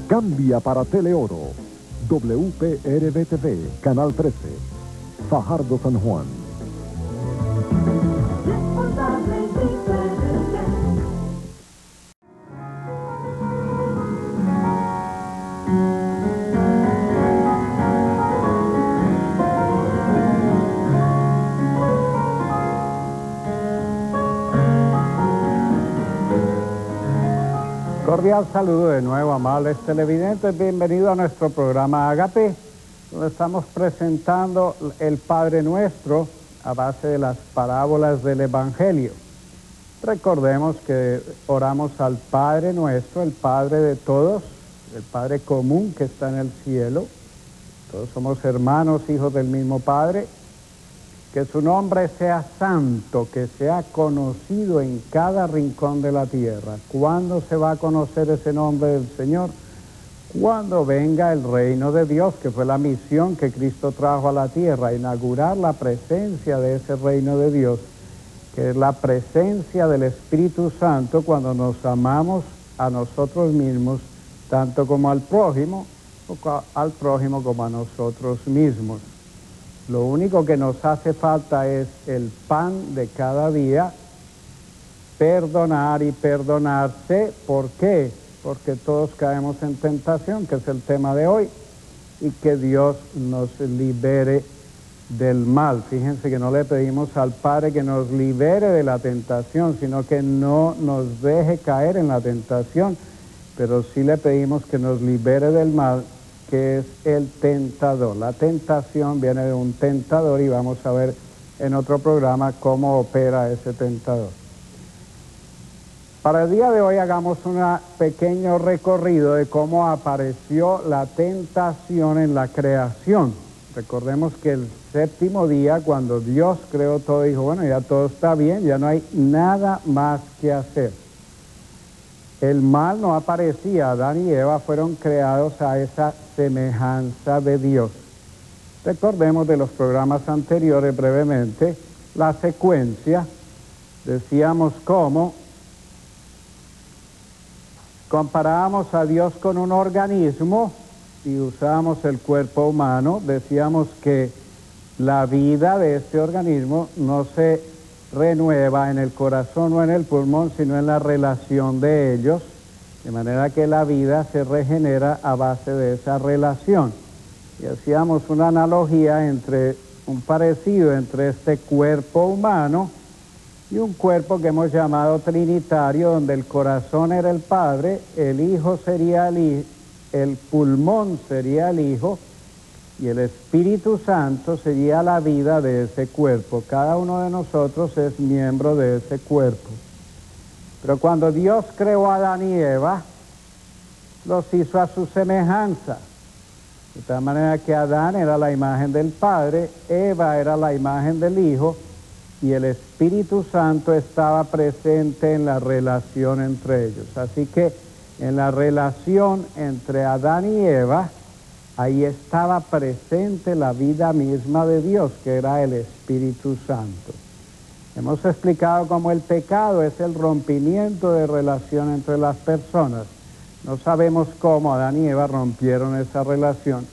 Cambia para Teleoro. WPRB-TV, Canal 13. Fajardo, San Juan. Cordial saludo de nuevo, amables televidentes. Bienvenido a nuestro programa Agape, donde estamos presentando el Padre Nuestro a base de las parábolas del Evangelio. Recordemos que oramos al Padre Nuestro, el Padre de todos, el Padre común que está en el cielo. Todos somos hermanos, hijos del mismo Padre. Que su nombre sea santo, que sea conocido en cada rincón de la tierra. ¿Cuándo se va a conocer ese nombre del Señor? Cuando venga el reino de Dios, que fue la misión que Cristo trajo a la tierra, inaugurar la presencia de ese reino de Dios, que es la presencia del Espíritu Santo cuando nos amamos a nosotros mismos, tanto como al prójimo como a nosotros mismos. Lo único que nos hace falta es el pan de cada día, perdonar y perdonarse. ¿Por qué? Porque todos caemos en tentación, que es el tema de hoy, y que Dios nos libere del mal. Fíjense que no le pedimos al Padre que nos libere de la tentación, sino que no nos deje caer en la tentación, pero sí le pedimos que nos libere del mal, que es el tentador. La tentación viene de un tentador y vamos a ver en otro programa cómo opera ese tentador. Para el día de hoy hagamos un pequeño recorrido de cómo apareció la tentación en la creación. Recordemos que el séptimo día, cuando Dios creó todo, dijo, bueno, ya todo está bien, ya no hay nada más que hacer. El mal no aparecía, Adán y Eva fueron creados a esa semejanza de Dios. Recordemos de los programas anteriores brevemente la secuencia. Decíamos cómo comparábamos a Dios con un organismo y usábamos el cuerpo humano. Decíamos que la vida de este organismo no se renueva en el corazón o en el pulmón, sino en la relación de ellos, de manera que la vida se regenera a base de esa relación. Y hacíamos una analogía un parecido entre este cuerpo humano y un cuerpo que hemos llamado trinitario, donde el corazón era el Padre, el Hijo sería el pulmón sería el Hijo, y el Espíritu Santo sería la vida de ese cuerpo. Cada uno de nosotros es miembro de ese cuerpo. Pero cuando Dios creó a Adán y Eva, los hizo a su semejanza. De tal manera que Adán era la imagen del Padre, Eva era la imagen del Hijo, y el Espíritu Santo estaba presente en la relación entre ellos. Así que en la relación entre Adán y Eva, ahí estaba presente la vida misma de Dios, que era el Espíritu Santo. Hemos explicado cómo el pecado es el rompimiento de relación entre las personas. No sabemos cómo Adán y Eva rompieron esa relación,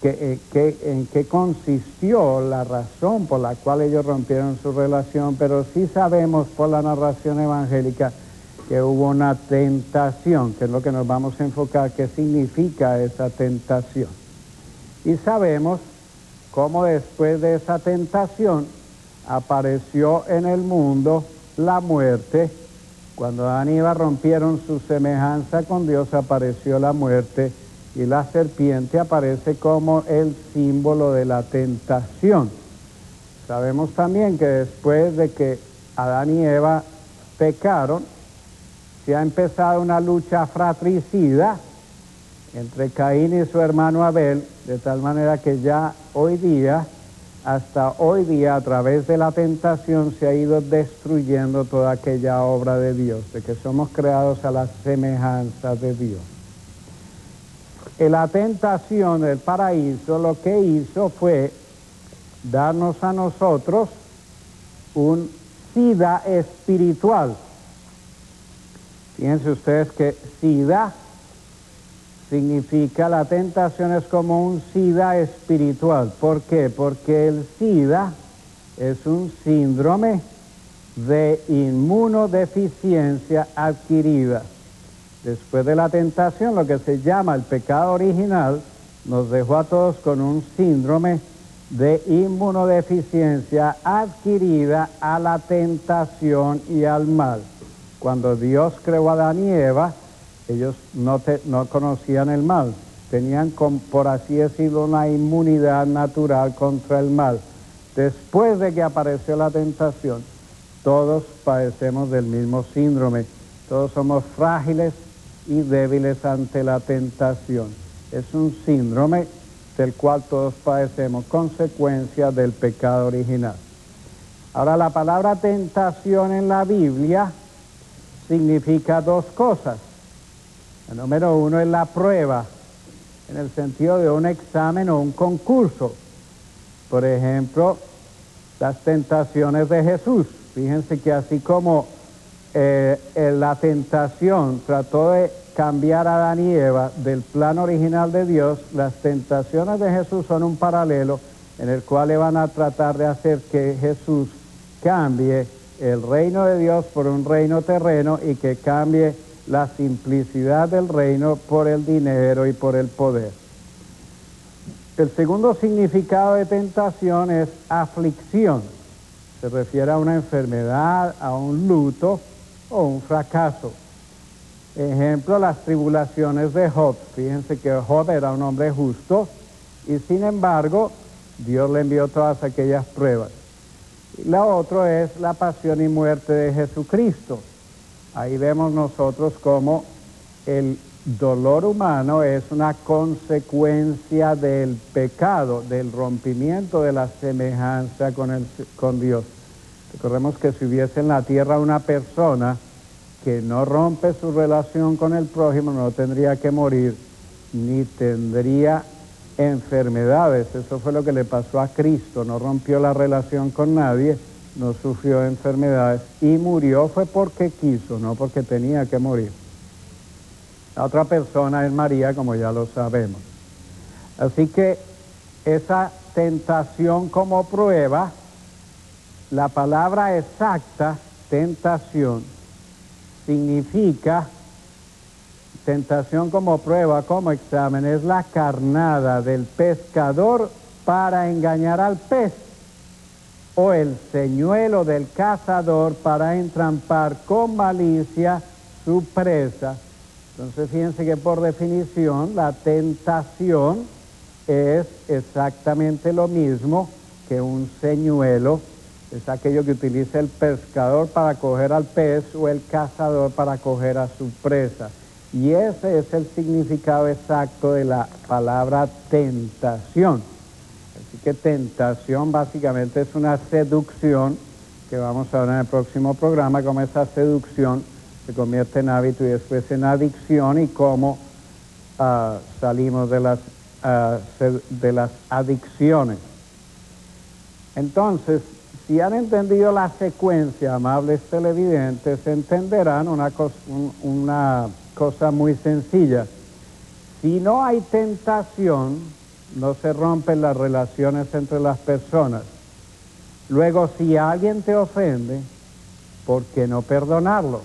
en qué consistió la razón por la cual ellos rompieron su relación, pero sí sabemos por la narración evangélica que hubo una tentación, que es lo que nos vamos a enfocar, qué significa esa tentación. Y sabemos cómo después de esa tentación apareció en el mundo la muerte. Cuando Adán y Eva rompieron su semejanza con Dios, apareció la muerte, y la serpiente aparece como el símbolo de la tentación. Sabemos también que después de que Adán y Eva pecaron, se ha empezado una lucha fratricida entre Caín y su hermano Abel, de tal manera que ya hasta hoy día, a través de la tentación, se ha ido destruyendo toda aquella obra de Dios, de que somos creados a la semejanza de Dios. En la tentación del paraíso, lo que hizo fue darnos a nosotros un SIDA espiritual. Fíjense ustedes que SIDA significa, la tentación es como un SIDA espiritual. ¿Por qué? Porque el SIDA es un síndrome de inmunodeficiencia adquirida. Después de la tentación, lo que se llama el pecado original, nos dejó a todos con un síndrome de inmunodeficiencia adquirida a la tentación y al mal. Cuando Dios creó a Adán y Eva, ellos no conocían el mal, tenían, por así decirlo, una inmunidad natural contra el mal. Después de que apareció la tentación, todos padecemos del mismo síndrome, todos somos frágiles y débiles ante la tentación. Es un síndrome del cual todos padecemos, consecuencia del pecado original. Ahora, la palabra tentación en la Biblia significa dos cosas. El número uno es la prueba, en el sentido de un examen o un concurso. Por ejemplo, las tentaciones de Jesús. Fíjense que así como la tentación trató de cambiar a Adán y Eva del plan original de Dios, las tentaciones de Jesús son un paralelo en el cual le van a tratar de hacer que Jesús cambie el reino de Dios por un reino terreno y que cambie la simplicidad del reino por el dinero y por el poder. El segundo significado de tentación es aflicción. Se refiere a una enfermedad, a un luto o un fracaso. Ejemplo, las tribulaciones de Job. Fíjense que Job era un hombre justo y sin embargo Dios le envió todas aquellas pruebas. Y la otra es la pasión y muerte de Jesucristo. Ahí vemos nosotros cómo el dolor humano es una consecuencia del pecado, del rompimiento de la semejanza con Dios. Recordemos que si hubiese en la tierra una persona que no rompe su relación con el prójimo, no tendría que morir, ni tendría enfermedades. Eso fue lo que le pasó a Cristo, no rompió la relación con nadie, no sufrió enfermedades y murió fue porque quiso, no porque tenía que morir. La otra persona es María, como ya lo sabemos. Así que esa tentación como prueba, la palabra exacta, tentación, significa, tentación como prueba, como examen, es la carnada del pescador para engañar al pez, o el señuelo del cazador para entrampar con malicia su presa. Entonces fíjense que por definición la tentación es exactamente lo mismo que un señuelo. Es aquello que utiliza el pescador para coger al pez o el cazador para coger a su presa. Y ese es el significado exacto de la palabra tentación. Así que tentación básicamente es una seducción, que vamos a ver en el próximo programa, cómo esa seducción se convierte en hábito y después en adicción y cómo salimos de las adicciones. Entonces, si han entendido la secuencia, amables televidentes, entenderán una cosa muy sencilla. Si no hay tentación, no se rompen las relaciones entre las personas. Luego, si alguien te ofende, ¿por qué no perdonarlo?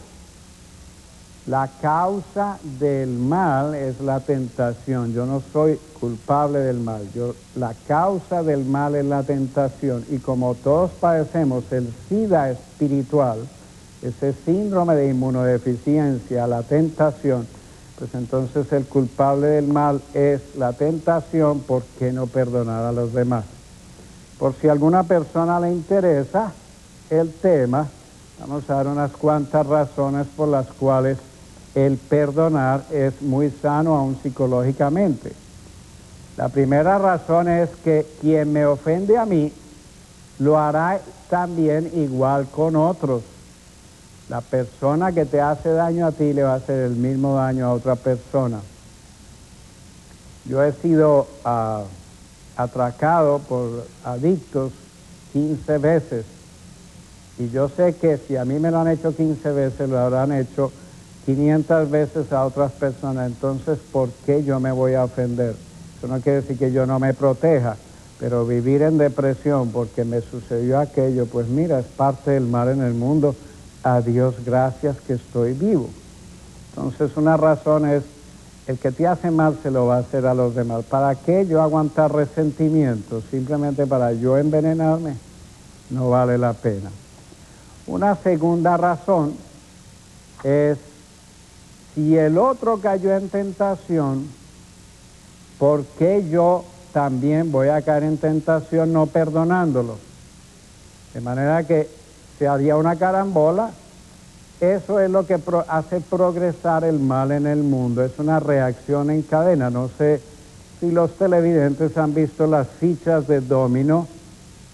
La causa del mal es la tentación. Yo no soy culpable del mal. La causa del mal es la tentación. Y como todos padecemos el SIDA espiritual, ese síndrome de inmunodeficiencia, la tentación, pues entonces el culpable del mal es la tentación. ¿Por qué no perdonar a los demás? Por si a alguna persona le interesa el tema, vamos a dar unas cuantas razones por las cuales el perdonar es muy sano aún psicológicamente. La primera razón es que quien me ofende a mí lo hará también igual con otros. La persona que te hace daño a ti le va a hacer el mismo daño a otra persona. Yo he sido atracado por adictos 15 veces y yo sé que si a mí me lo han hecho 15 veces, lo habrán hecho 500 veces a otras personas, entonces ¿por qué yo me voy a ofender? Eso no quiere decir que yo no me proteja, pero vivir en depresión porque me sucedió aquello, pues mira, es parte del mal en el mundo. A Dios gracias que estoy vivo. Entonces una razón es, el que te hace mal se lo va a hacer a los demás. ¿Para qué yo aguantar resentimiento? Simplemente para yo envenenarme, no vale la pena. Una segunda razón es, si el otro cayó en tentación, ¿por qué yo también voy a caer en tentación no perdonándolo? De manera que se haría una carambola. Eso es lo que hace progresar el mal en el mundo. Es una reacción en cadena. No sé si los televidentes han visto las fichas de dominó,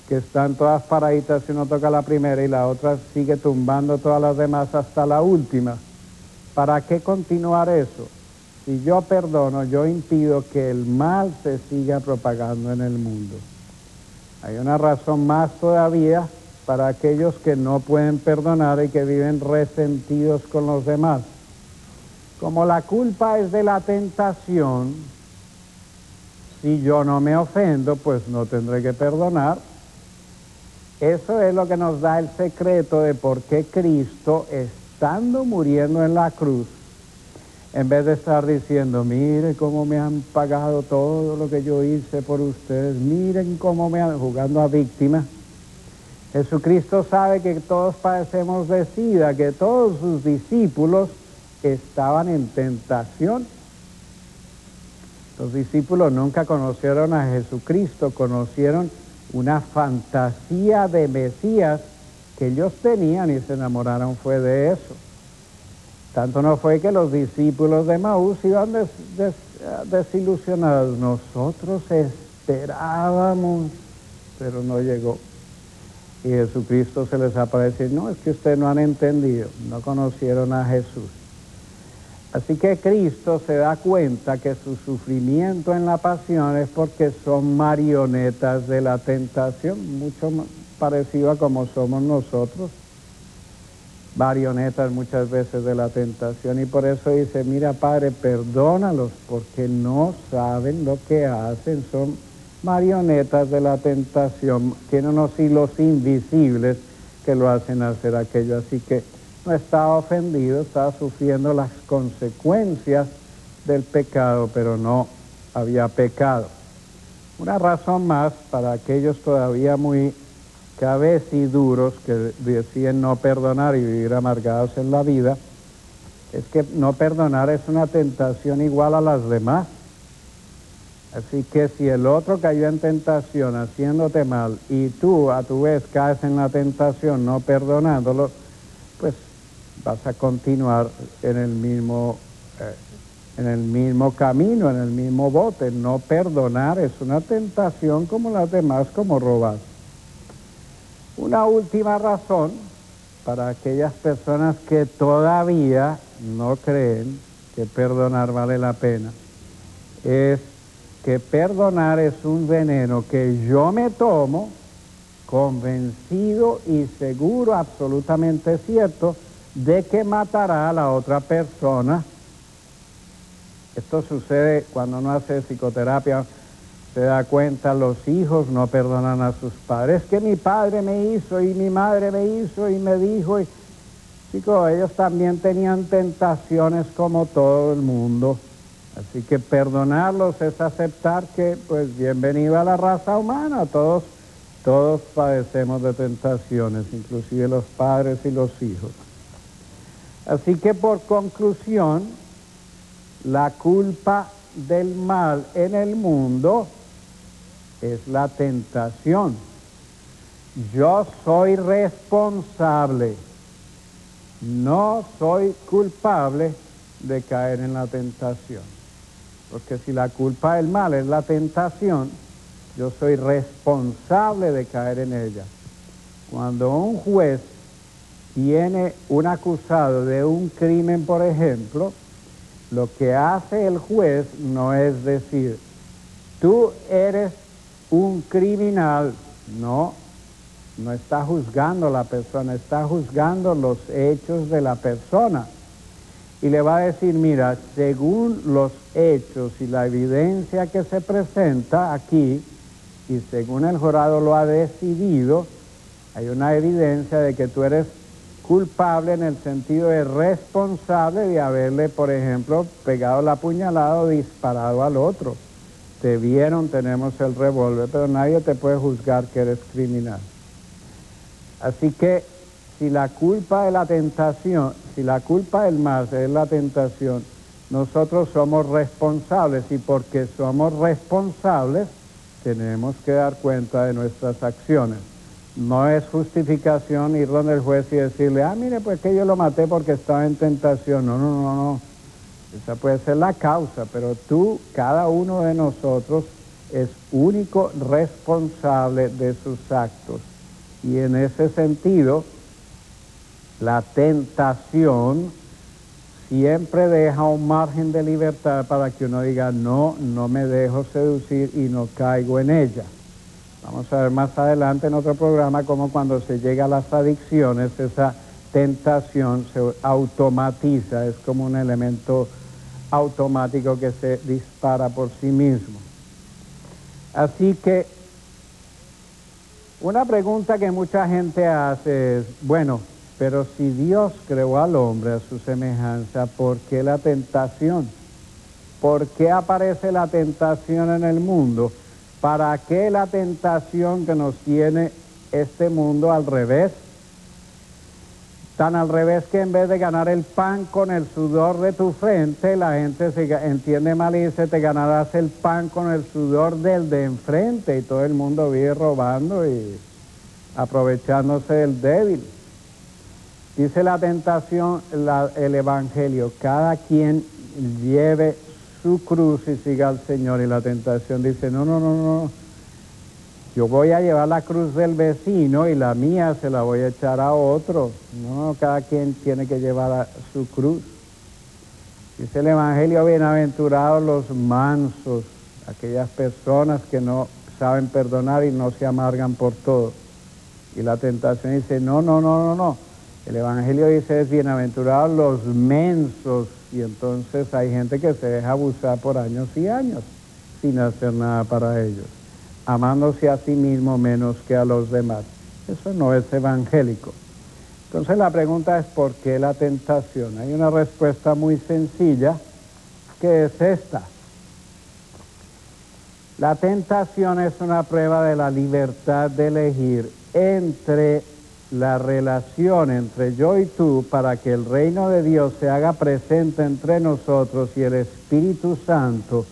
que están todas paraditas y uno toca la primera y la otra sigue tumbando todas las demás hasta la última. ¿Para qué continuar eso? Si yo perdono, yo impido que el mal se siga propagando en el mundo. Hay una razón más todavía para aquellos que no pueden perdonar y que viven resentidos con los demás. Como la culpa es de la tentación, si yo no me ofendo, pues no tendré que perdonar. Eso es lo que nos da el secreto de por qué Cristo, estando muriendo en la cruz, en vez de estar diciendo, mire cómo me han pagado todo lo que yo hice por ustedes, miren cómo me han, jugando a víctima, Jesucristo sabe que todos padecemos de sida, que todos sus discípulos estaban en tentación. Los discípulos nunca conocieron a Jesucristo, conocieron una fantasía de Mesías que ellos tenían y se enamoraron fue de eso. Tanto no fue que los discípulos de Maús iban desilusionados. Nosotros esperábamos, pero no llegó. Y Jesucristo se les aparece, no, es que ustedes no han entendido, no conocieron a Jesús. Así que Cristo se da cuenta que su sufrimiento en la pasión es porque son marionetas de la tentación, mucho parecido a como somos nosotros, marionetas muchas veces de la tentación, y por eso dice, mira Padre, perdónalos porque no saben lo que hacen, son marionetas de la tentación, tienen unos hilos invisibles que lo hacen hacer aquello, así que no estaba ofendido, estaba sufriendo las consecuencias del pecado, pero no había pecado. Una razón más para aquellos todavía muy cabeciduros que deciden no perdonar y vivir amargados en la vida, es que no perdonar es una tentación igual a las demás. Así que si el otro cayó en tentación haciéndote mal y tú a tu vez caes en la tentación no perdonándolo, pues vas a continuar en el mismo camino, en el mismo bote. No perdonar es una tentación como las demás, como robar. Una última razón para aquellas personas que todavía no creen que perdonar vale la pena es que perdonar es un veneno que yo me tomo convencido y seguro, absolutamente cierto, de que matará a la otra persona. Esto sucede cuando uno hace psicoterapia, se da cuenta, los hijos no perdonan a sus padres. Es que mi padre me hizo y mi madre me hizo y me dijo. Chicos, ellos también tenían tentaciones como todo el mundo. Así que perdonarlos es aceptar que, pues, bienvenido a la raza humana. Todos padecemos de tentaciones, inclusive los padres y los hijos. Así que por conclusión, la culpa del mal en el mundo es la tentación. Yo soy responsable, no soy culpable de caer en la tentación. Porque si la culpa del mal es la tentación, yo soy responsable de caer en ella. Cuando un juez tiene un acusado de un crimen, por ejemplo, lo que hace el juez no es decir, tú eres un criminal, no está juzgando a la persona, está juzgando los hechos de la persona. y le va a decir, mira, según los hechos y la evidencia que se presenta aquí, y según el jurado lo ha decidido, hay una evidencia de que tú eres culpable en el sentido de responsable de haberle, por ejemplo, pegado la puñalada o disparado al otro. Te vieron, tenemos el revólver, pero nadie te puede juzgar que eres criminal. Así que si la culpa de la tentación, si la culpa del mal es la tentación, nosotros somos responsables, y porque somos responsables tenemos que dar cuenta de nuestras acciones. No es justificación ir donde el juez y decirle, mire, pues que yo lo maté porque estaba en tentación. No, no, no, no. Esa puede ser la causa, pero tú, cada uno de nosotros, es único responsable de sus actos. Y en ese sentido, la tentación siempre deja un margen de libertad para que uno diga, no, no me dejo seducir y no caigo en ella. Vamos a ver más adelante en otro programa cómo cuando se llega a las adicciones, esa tentación se automatiza, es como un elemento automático que se dispara por sí mismo. Así que una pregunta que mucha gente hace es, bueno, pero si Dios creó al hombre a su semejanza, ¿por qué la tentación? ¿Por qué aparece la tentación en el mundo? ¿Para qué la tentación que nos tiene este mundo al revés? Tan al revés que en vez de ganar el pan con el sudor de tu frente, la gente se entiende mal y dice, te ganarás el pan con el sudor del de enfrente, y todo el mundo vive robando y aprovechándose del débil. Dice la tentación, el Evangelio, cada quien lleve su cruz y siga al Señor. Y la tentación dice, no, no, no, no, yo voy a llevar la cruz del vecino y la mía se la voy a echar a otro. No, cada quien tiene que llevar su cruz. Dice el Evangelio, bienaventurados los mansos, aquellas personas que no saben perdonar y no se amargan por todo. Y la tentación dice, no, no, no, no, no. El Evangelio dice, es bienaventurados los mensos, y entonces hay gente que se deja abusar por años y años sin hacer nada para ellos, amándose a sí mismo menos que a los demás. Eso no es evangélico. Entonces la pregunta es, ¿por qué la tentación? Hay una respuesta muy sencilla, que es esta. La tentación es una prueba de la libertad de elegir entre la relación entre yo y tú para que el reino de Dios se haga presente entre nosotros y el Espíritu Santo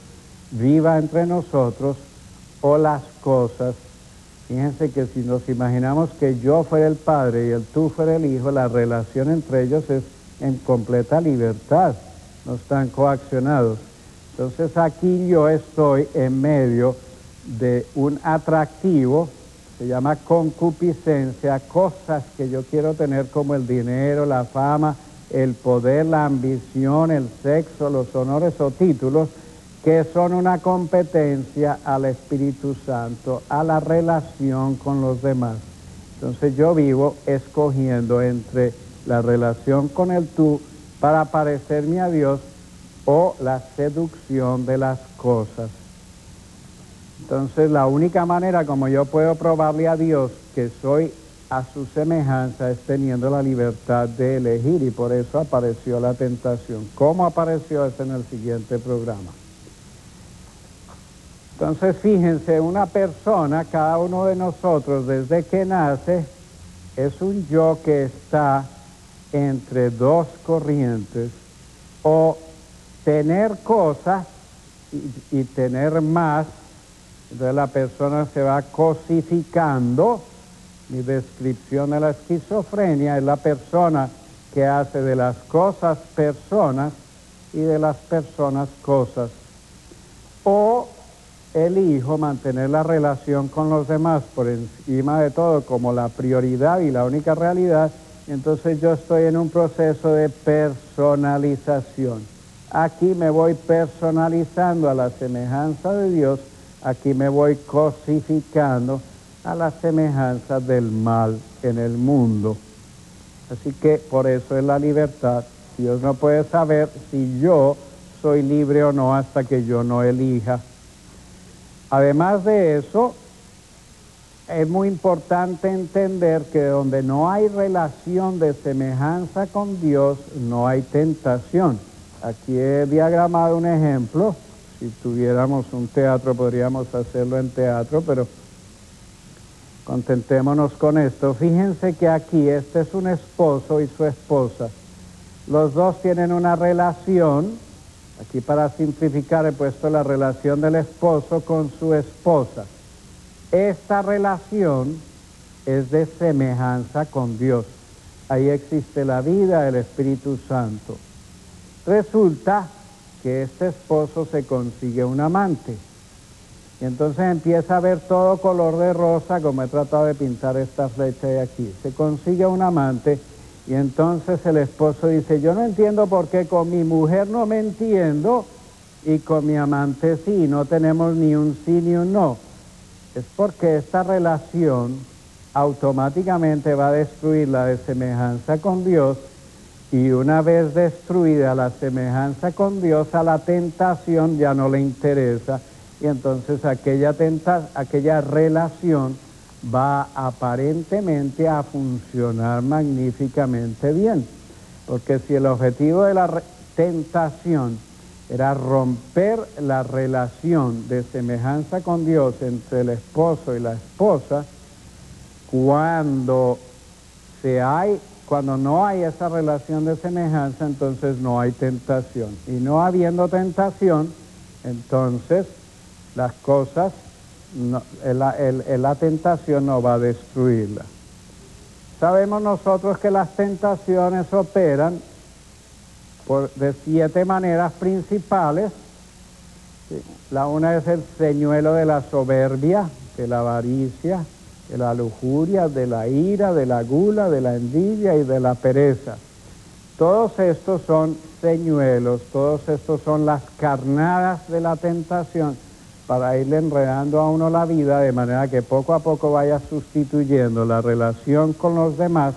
viva entre nosotros, o las cosas. Fíjense que si nos imaginamos que yo fuera el Padre y el tú fuera el Hijo, la relación entre ellos es en completa libertad, no están coaccionados. Entonces aquí yo estoy en medio de un atractivo, se llama concupiscencia, cosas que yo quiero tener como el dinero, la fama, el poder, la ambición, el sexo, los honores o títulos, que son una competencia al Espíritu Santo, a la relación con los demás. Entonces yo vivo escogiendo entre la relación con el tú para parecerme a Dios o la seducción de las cosas. Entonces la única manera como yo puedo probarle a Dios que soy a su semejanza es teniendo la libertad de elegir, y por eso apareció la tentación. ¿Cómo apareció? Es en el siguiente programa. Entonces fíjense, una persona, cada uno de nosotros desde que nace, es un yo que está entre dos corrientes, o tener cosas y tener más. Entonces la persona se va cosificando. Mi descripción de la esquizofrenia es la persona que hace de las cosas personas y de las personas cosas. O elijo mantener la relación con los demás por encima de todo como la prioridad y la única realidad. Entonces yo estoy en un proceso de personalización. Aquí me voy personalizando a la semejanza de Dios. Aquí me voy cosificando a la semejanza del mal en el mundo. Así que por eso es la libertad Dios no puede saber si yo soy libre o no hasta que yo no elija. Además de eso, es muy importante entender que donde no hay relación de semejanza con Dios, no hay tentación. Aquí he diagramado un ejemplo. Si tuviéramos un teatro, podríamos hacerlo en teatro, pero contentémonos con esto. Fíjense que aquí este es un esposo y su esposa. Los dos tienen una relación. Aquí para simplificar he puesto la relación del esposo con su esposa. Esta relación es de semejanza con Dios. Ahí existe la vida del Espíritu Santo. Resulta que este esposo se consigue un amante. Y entonces empieza a ver todo color de rosa, como he tratado de pintar esta flecha de aquí. Se consigue un amante y entonces el esposo dice, yo no entiendo por qué con mi mujer no me entiendo y con mi amante sí, no tenemos ni un sí ni un no. Es porque esta relación automáticamente va a destruir la de semejanza con Dios, y una vez destruida la semejanza con Dios, a la tentación ya no le interesa, y entonces aquella relación va aparentemente a funcionar magníficamente bien. Porque si el objetivo de la tentación era romper la relación de semejanza con Dios entre el esposo y la esposa, cuando no hay esa relación de semejanza, entonces no hay tentación. Y no habiendo tentación, entonces las cosas, la tentación no va a destruirla. Sabemos nosotros que las tentaciones operan de 7 maneras principales. Sí. La una es el señuelo de la soberbia, de la avaricia, de la lujuria, de la ira, de la gula, de la envidia y de la pereza. Todos estos son señuelos, todos estos son las carnadas de la tentación para irle enredando a uno la vida, de manera que poco a poco vaya sustituyendo la relación con los demás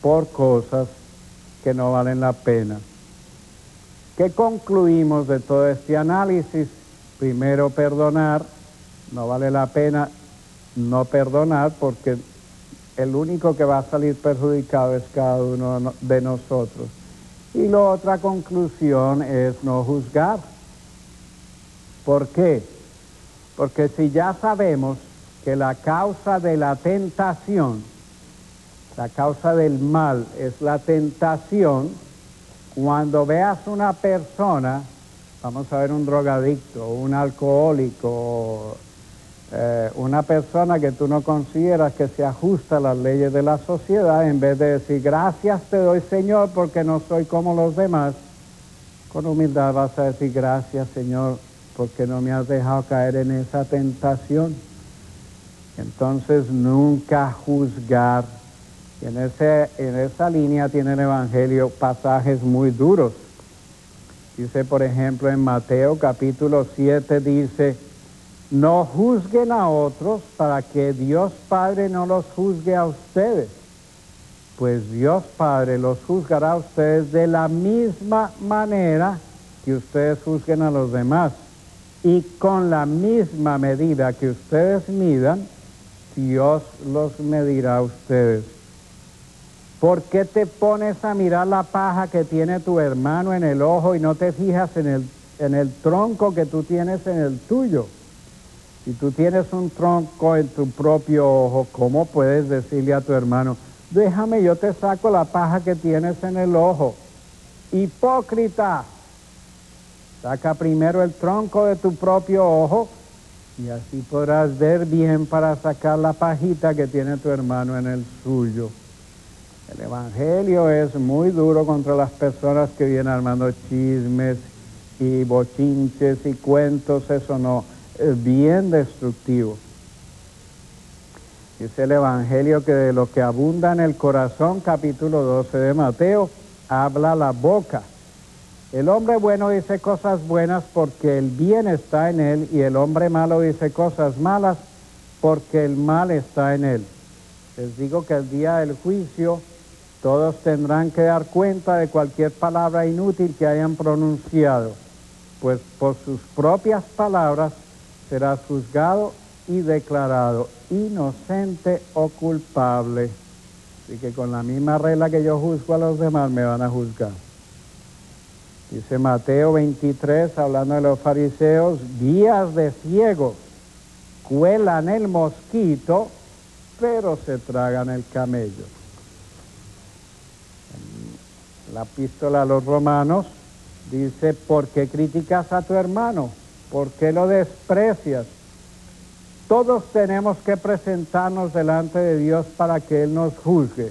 por cosas que no valen la pena. ¿Qué concluimos de todo este análisis? Primero, perdonar. No vale la pena no perdonar, porque el único que va a salir perjudicado es cada uno de nosotros. Y la otra conclusión es no juzgar. ¿Por qué? Porque si ya sabemos que la causa de la tentación, la causa del mal es la tentación, cuando veas una persona, vamos a ver un drogadicto, un alcohólico, una persona que tú no consideras que se ajusta a las leyes de la sociedad, en vez de decir, gracias te doy Señor porque no soy como los demás, con humildad vas a decir, gracias Señor porque no me has dejado caer en esa tentación. Entonces nunca juzgar. Y en esa línea tiene el Evangelio pasajes muy duros. Dice, por ejemplo, en Mateo capítulo 7, dice, no juzguen a otros para que Dios Padre no los juzgue a ustedes. Pues Dios Padre los juzgará a ustedes de la misma manera que ustedes juzguen a los demás. Y con la misma medida que ustedes midan, Dios los medirá a ustedes. ¿Por qué te pones a mirar la paja que tiene tu hermano en el ojo y no te fijas en el tronco que tú tienes en el tuyo? Si tú tienes un tronco en tu propio ojo, ¿cómo puedes decirle a tu hermano, déjame, yo te saco la paja que tienes en el ojo? Hipócrita, saca primero el tronco de tu propio ojo y así podrás ver bien para sacar la pajita que tiene tu hermano en el suyo. El Evangelio es muy duro contra las personas que vienen armando chismes y bochinches y cuentos, eso no, es bien destructivo. Dice el Evangelio que de lo que abunda en el corazón, capítulo 12 de Mateo, habla la boca. El hombre bueno dice cosas buenas porque el bien está en él, y el hombre malo dice cosas malas porque el mal está en él. Les digo que el día del juicio Todos tendrán que dar cuenta de cualquier palabra inútil que hayan pronunciado, pues por sus propias palabras serás juzgado y declarado inocente o culpable. Así que con la misma regla que yo juzgo a los demás, me van a juzgar. Dice Mateo 23, hablando de los fariseos, guías de ciegos, cuelan el mosquito, pero se tragan el camello. En la epístola a los Romanos dice, ¿por qué criticas a tu hermano? ¿Por qué lo desprecias? Todos tenemos que presentarnos delante de Dios para que Él nos juzgue.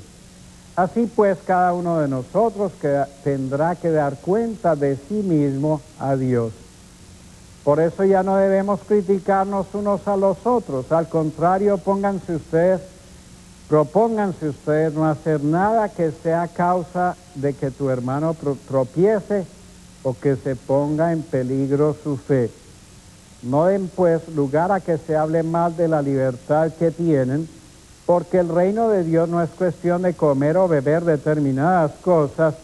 Así pues, cada uno de nosotros tendrá que dar cuenta de sí mismo a Dios. Por eso ya no debemos criticarnos unos a los otros. Al contrario, propónganse ustedes no hacer nada que sea causa de que tu hermano tropiece o que se ponga en peligro su fe. No den pues lugar a que se hable mal de la libertad que tienen, porque el reino de Dios no es cuestión de comer o beber determinadas cosas,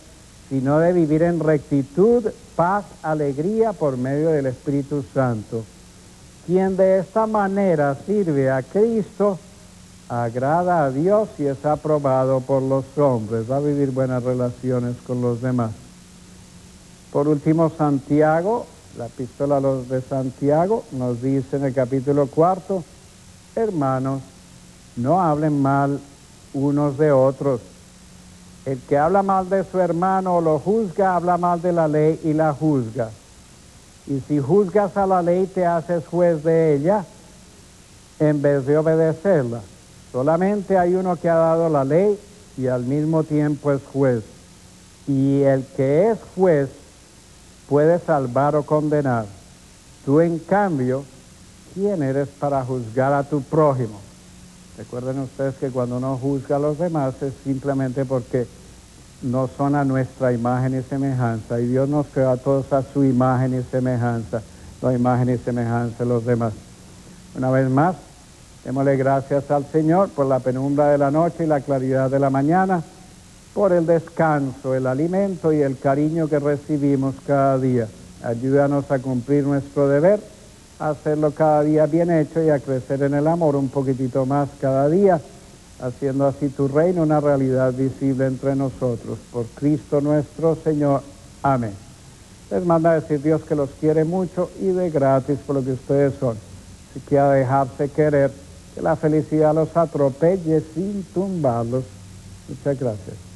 sino de vivir en rectitud, paz, alegría por medio del Espíritu Santo. Quien de esta manera sirve a Cristo, agrada a Dios y es aprobado por los hombres, va a vivir buenas relaciones con los demás. Por último, Santiago, la epístola a los de Santiago, nos dice en el capítulo 4, hermanos, no hablen mal unos de otros. El que habla mal de su hermano o lo juzga, habla mal de la ley y la juzga. Y si juzgas a la ley, te haces juez de ella en vez de obedecerla. Solamente hay uno que ha dado la ley y al mismo tiempo es juez. Y el que es juez puede salvar o condenar. Tú, en cambio, ¿quién eres para juzgar a tu prójimo? Recuerden ustedes que cuando uno juzga a los demás es simplemente porque no son a nuestra imagen y semejanza, y Dios nos creó a todos a su imagen y semejanza, la imagen y semejanza de los demás. Una vez más, démosle gracias al Señor por la penumbra de la noche y la claridad de la mañana, por el descanso, el alimento y el cariño que recibimos cada día. Ayúdanos a cumplir nuestro deber, a hacerlo cada día bien hecho y a crecer en el amor un poquitito más cada día, haciendo así tu reino una realidad visible entre nosotros. Por Cristo nuestro Señor. Amén. Les manda a decir Dios que los quiere mucho y de gratis por lo que ustedes son. Si quiere dejarse querer, que la felicidad los atropelle sin tumbarlos. Muchas gracias.